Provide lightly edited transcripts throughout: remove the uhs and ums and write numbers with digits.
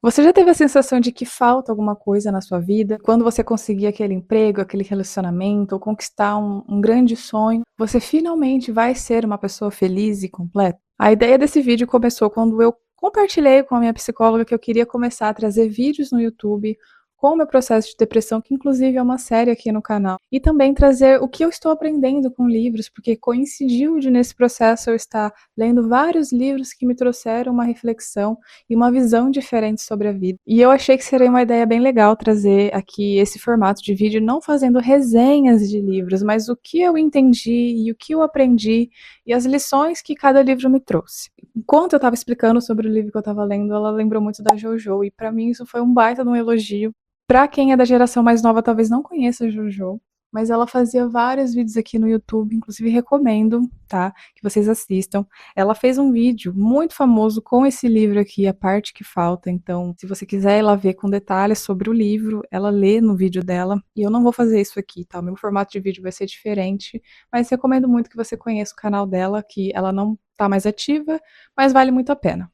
Você já teve a sensação de que falta alguma coisa na sua vida? Quando você conseguir aquele emprego, aquele relacionamento ou conquistar um grande sonho, você finalmente vai ser uma pessoa feliz e completa? A ideia desse vídeo começou quando eu compartilhei com a minha psicóloga que eu queria começar a trazer vídeos no YouTube com o meu processo de depressão, que inclusive é uma série aqui no canal, e também trazer o que eu estou aprendendo com livros, porque coincidiu de nesse processo eu estar lendo vários livros que me trouxeram uma reflexão e uma visão diferente sobre a vida. E eu achei que seria uma ideia bem legal trazer aqui esse formato de vídeo, não fazendo resenhas de livros, mas o que eu entendi e o que eu aprendi e as lições que cada livro me trouxe. Enquanto eu estava explicando sobre o livro que eu estava lendo, ela lembrou muito da JoJo, e para mim isso foi um baita de um elogio. Para quem é da geração mais nova, talvez não conheça a JoJo, mas ela fazia vários vídeos aqui no YouTube, inclusive recomendo, tá, que vocês assistam. Ela fez um vídeo muito famoso com esse livro aqui, A Parte que Falta, então se você quiser ir lá ver com detalhes sobre o livro, ela lê no vídeo dela, e eu não vou fazer isso aqui, tá, o meu formato de vídeo vai ser diferente, mas recomendo muito que você conheça o canal dela, que ela não tá mais ativa, mas vale muito a pena.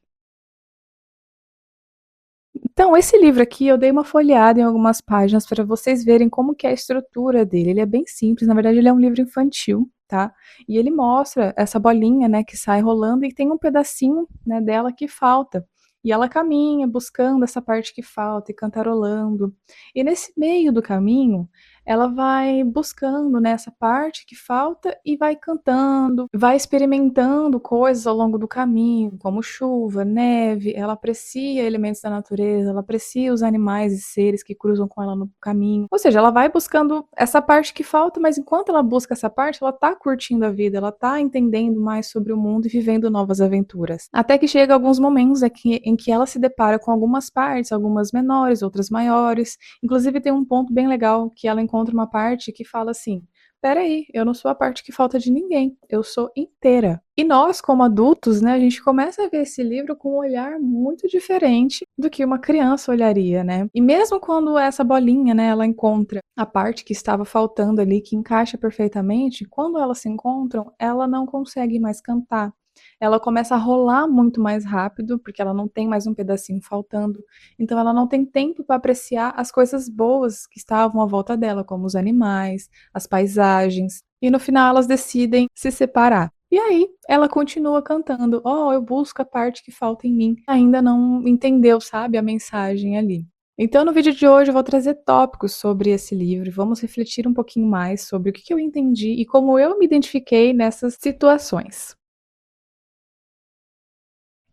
Então, esse livro aqui eu dei uma folheada em algumas páginas para vocês verem como que é a estrutura dele. Ele é bem simples, na verdade ele é um livro infantil, tá? E ele mostra essa bolinha, né, que sai rolando e tem um pedacinho, né, dela que falta. E ela caminha buscando essa parte que falta e cantarolando. E nesse meio do caminho, ela vai buscando, né, essa parte que falta e vai cantando, vai experimentando coisas ao longo do caminho, como chuva, neve, ela aprecia elementos da natureza, ela aprecia os animais e seres que cruzam com ela no caminho. Ou seja, ela vai buscando essa parte que falta, mas enquanto ela busca essa parte, ela tá curtindo a vida, ela tá entendendo mais sobre o mundo e vivendo novas aventuras. Até que chega alguns momentos em que ela se depara com algumas partes, algumas menores, outras maiores. Inclusive tem um ponto bem legal que ela encontra uma parte que fala assim: "Espera aí, eu não sou a parte que falta de ninguém, eu sou inteira". E nós, como adultos, né, a gente começa a ver esse livro com um olhar muito diferente do que uma criança olharia, né. E mesmo quando essa bolinha, né, ela encontra a parte que estava faltando ali, que encaixa perfeitamente, quando elas se encontram, ela não consegue mais cantar. Ela começa a rolar muito mais rápido, porque ela não tem mais um pedacinho faltando. Então ela não tem tempo para apreciar as coisas boas que estavam à volta dela, como os animais, as paisagens, e no final elas decidem se separar. E aí ela continua cantando: "Oh, eu busco a parte que falta em mim". Ainda não entendeu, sabe, a mensagem ali. Então no vídeo de hoje eu vou trazer tópicos sobre esse livro, vamos refletir um pouquinho mais sobre o que eu entendi e como eu me identifiquei nessas situações.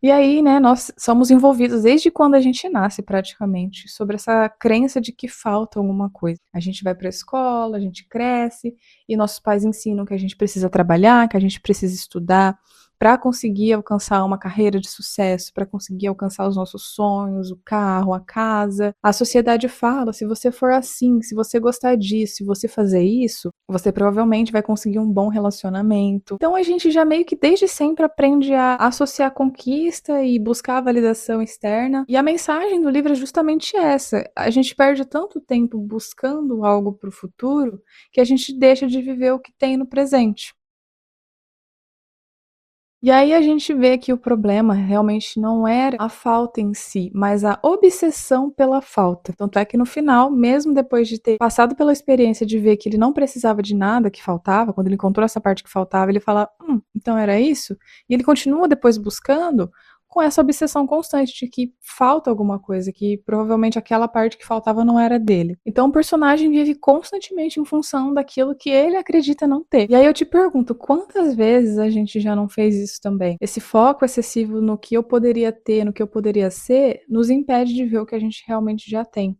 E aí, né, nós somos envolvidos desde quando a gente nasce praticamente, sobre essa crença de que falta alguma coisa. A gente vai para a escola, a gente cresce e nossos pais ensinam que a gente precisa trabalhar, que a gente precisa estudar para conseguir alcançar uma carreira de sucesso, para conseguir alcançar os nossos sonhos, o carro, a casa. A sociedade fala: se você for assim, se você gostar disso, se você fazer isso, você provavelmente vai conseguir um bom relacionamento. Então a gente já meio que desde sempre aprende a associar conquista e buscar a validação externa. E a mensagem do livro é justamente essa: a gente perde tanto tempo buscando algo para o futuro que a gente deixa de viver o que tem no presente. E aí a gente vê que o problema realmente não era a falta em si, mas a obsessão pela falta. Tanto é que no final, mesmo depois de ter passado pela experiência de ver que ele não precisava de nada que faltava, quando ele encontrou essa parte que faltava, ele fala: então era isso?". E ele continua depois buscando com essa obsessão constante de que falta alguma coisa, que provavelmente aquela parte que faltava não era dele. Então o personagem vive constantemente em função daquilo que ele acredita não ter. E aí eu te pergunto, quantas vezes a gente já não fez isso também? Esse foco excessivo no que eu poderia ter, no que eu poderia ser, nos impede de ver o que a gente realmente já tem.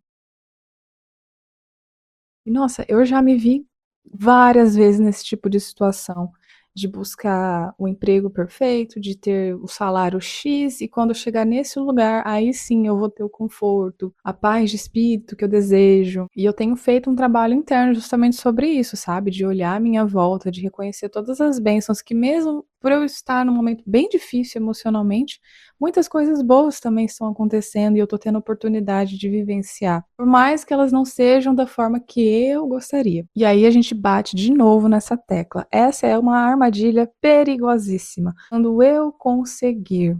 E nossa, eu já me vi várias vezes nesse tipo de situação, de buscar o emprego perfeito, de ter o salário X, e quando eu chegar nesse lugar, aí sim eu vou ter o conforto, a paz de espírito que eu desejo. E eu tenho feito um trabalho interno justamente sobre isso, sabe? De olhar à minha volta, de reconhecer todas as bênçãos que, mesmo por eu estar num momento bem difícil emocionalmente, muitas coisas boas também estão acontecendo e eu tô tendo a oportunidade de vivenciar, por mais que elas não sejam da forma que eu gostaria. E aí a gente bate de novo nessa tecla. Essa é uma armadilha perigosíssima. Quando eu conseguir.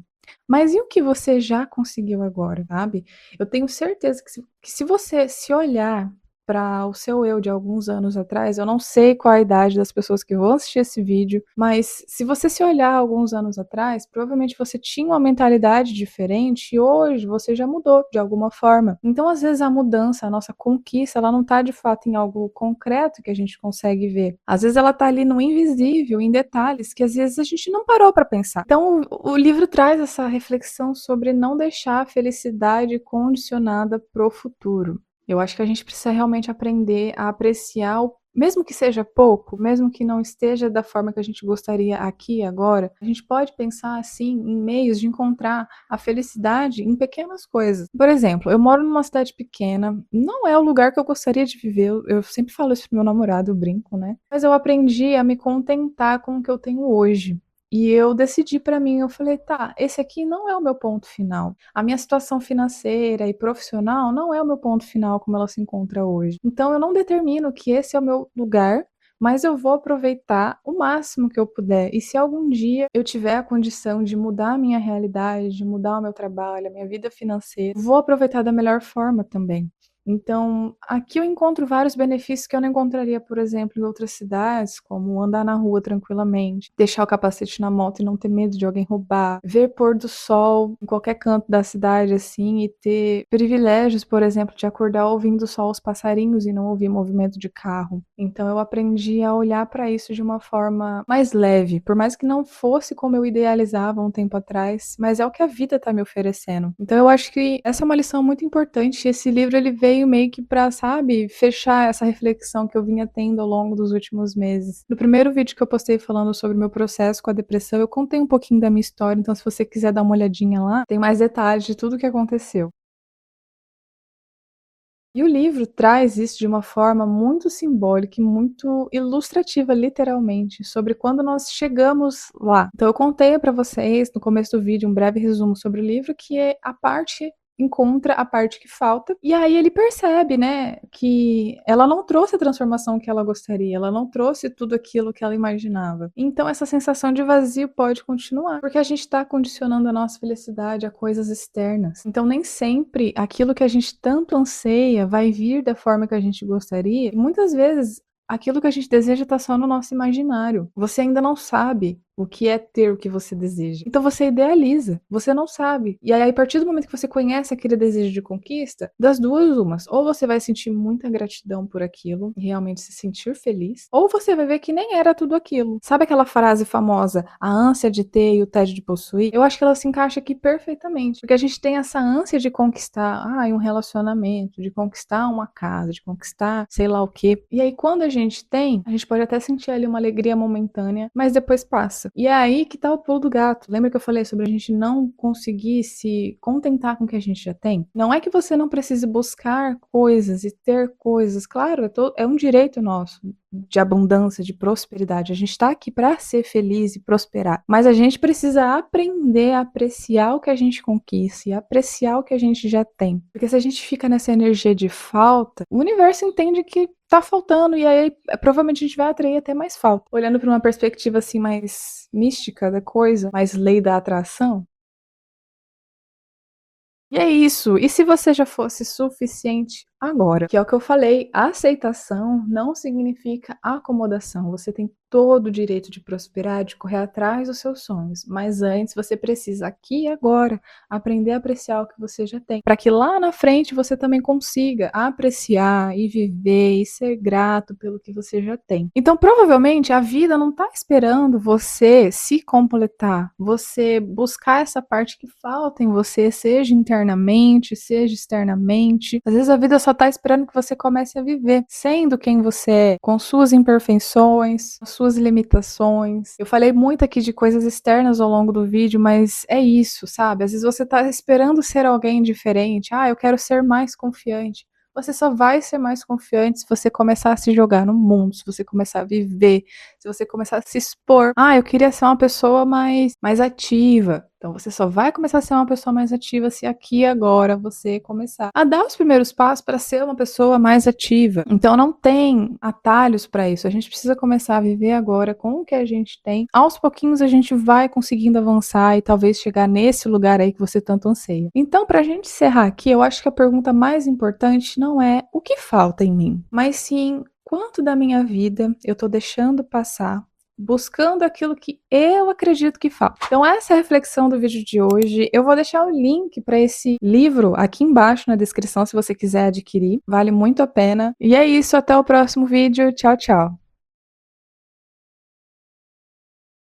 Mas e o que você já conseguiu agora, sabe? Eu tenho certeza que se você se olhar para o seu eu de alguns anos atrás, eu não sei qual a idade das pessoas que vão assistir esse vídeo, mas se você se olhar alguns anos atrás, provavelmente você tinha uma mentalidade diferente e hoje você já mudou de alguma forma. Então, às vezes, a mudança, a nossa conquista, ela não está de fato em algo concreto que a gente consegue ver. Às vezes ela está ali no invisível, em detalhes que às vezes a gente não parou para pensar. Então, o livro traz essa reflexão sobre não deixar a felicidade condicionada pro futuro. Eu acho que a gente precisa realmente aprender a apreciar mesmo que seja pouco, mesmo que não esteja da forma que a gente gostaria aqui e agora, a gente pode pensar assim em meios de encontrar a felicidade em pequenas coisas. Por exemplo, eu moro numa cidade pequena, não é o lugar que eu gostaria de viver. Eu sempre falo isso pro meu namorado, eu brinco, né? Mas eu aprendi a me contentar com o que eu tenho hoje. E eu decidi pra mim, eu falei, tá, esse aqui não é o meu ponto final. A minha situação financeira e profissional não é o meu ponto final como ela se encontra hoje. Então eu não determino que esse é o meu lugar, mas eu vou aproveitar o máximo que eu puder. E se algum dia eu tiver a condição de mudar a minha realidade, de mudar o meu trabalho, a minha vida financeira, vou aproveitar da melhor forma também. Então, aqui eu encontro vários benefícios que eu não encontraria, por exemplo, em outras cidades, como andar na rua tranquilamente, deixar o capacete na moto e não ter medo de alguém roubar, ver pôr do sol em qualquer canto da cidade, assim, e ter privilégios, por exemplo, de acordar ouvindo só os passarinhos e não ouvir movimento de carro. Então, eu aprendi a olhar para isso de uma forma mais leve, por mais que não fosse como eu idealizava um tempo atrás, mas é o que a vida está me oferecendo. Então, eu acho que essa é uma lição muito importante. Esse livro ele veio meio que pra, sabe, fechar essa reflexão que eu vinha tendo ao longo dos últimos meses. No primeiro vídeo que eu postei falando sobre o meu processo com a depressão, eu contei um pouquinho da minha história, então se você quiser dar uma olhadinha lá, tem mais detalhes de tudo o que aconteceu. E o livro traz isso de uma forma muito simbólica e muito ilustrativa, literalmente, sobre quando nós chegamos lá. Então eu contei para vocês no começo do vídeo um breve resumo sobre o livro, que é a parte encontra a parte que falta, e aí ele percebe, né, que ela não trouxe a transformação que ela gostaria, ela não trouxe tudo aquilo que ela imaginava. Então essa sensação de vazio pode continuar, porque a gente está condicionando a nossa felicidade a coisas externas. Então nem sempre aquilo que a gente tanto anseia vai vir da forma que a gente gostaria, e muitas vezes aquilo que a gente deseja está só no nosso imaginário. Você ainda não sabe o que é ter o que você deseja. Então você idealiza, você não sabe. E aí, a partir do momento que você conhece aquele desejo de conquista, das duas umas, ou você vai sentir muita gratidão por aquilo e realmente se sentir feliz, ou você vai ver que nem era tudo aquilo. Sabe aquela frase famosa, a ânsia de ter e o tédio de possuir? Eu acho que ela se encaixa aqui perfeitamente, porque a gente tem essa ânsia de conquistar, um relacionamento, de conquistar uma casa, de conquistar sei lá o quê. E aí quando a gente tem, a gente pode até sentir ali uma alegria momentânea, mas depois passa. E é aí que tá o pulo do gato. Lembra que eu falei sobre a gente não conseguir se contentar com o que a gente já tem? Não é que você não precise buscar coisas e ter coisas. Claro, é um direito nosso de abundância, de prosperidade. A gente tá aqui para ser feliz e prosperar. Mas a gente precisa aprender a apreciar o que a gente conquista e apreciar o que a gente já tem. Porque se a gente fica nessa energia de falta, o universo entende que tá faltando e aí provavelmente a gente vai atrair até mais falta. Olhando para uma perspectiva assim mais mística da coisa, mais lei da atração. E é isso. E se você já fosse suficiente agora? Que é o que eu falei, a aceitação não significa acomodação. Você tem todo o direito de prosperar, de correr atrás dos seus sonhos, mas antes você precisa aqui e agora aprender a apreciar o que você já tem, para que lá na frente você também consiga apreciar e viver e ser grato pelo que você já tem. Então, provavelmente a vida não está esperando você se completar, você buscar essa parte que falta em você, seja internamente, seja externamente. Às vezes a vida só está esperando que você comece a viver, sendo quem você é, com suas imperfeições, suas limitações. Eu falei muito aqui de coisas externas ao longo do vídeo, mas é isso, sabe? Às vezes você tá esperando ser alguém diferente. Eu quero ser mais confiante. Você só vai ser mais confiante se você começar a se jogar no mundo, se você começar a viver, se você começar a se expor, eu queria ser uma pessoa mais ativa. Então você só vai começar a ser uma pessoa mais ativa se aqui e agora você começar a dar os primeiros passos para ser uma pessoa mais ativa. Então não tem atalhos para isso. A gente precisa começar a viver agora com o que a gente tem. Aos pouquinhos a gente vai conseguindo avançar e talvez chegar nesse lugar aí que você tanto anseia. Então, para a gente encerrar aqui, eu acho que a pergunta mais importante não é o que falta em mim, mas sim quanto da minha vida eu tô deixando passar buscando aquilo que eu acredito que falta. Então essa é a reflexão do vídeo de hoje. Eu vou deixar o link para esse livro aqui embaixo na descrição se você quiser adquirir. Vale muito a pena. E é isso, até o próximo vídeo. Tchau, tchau.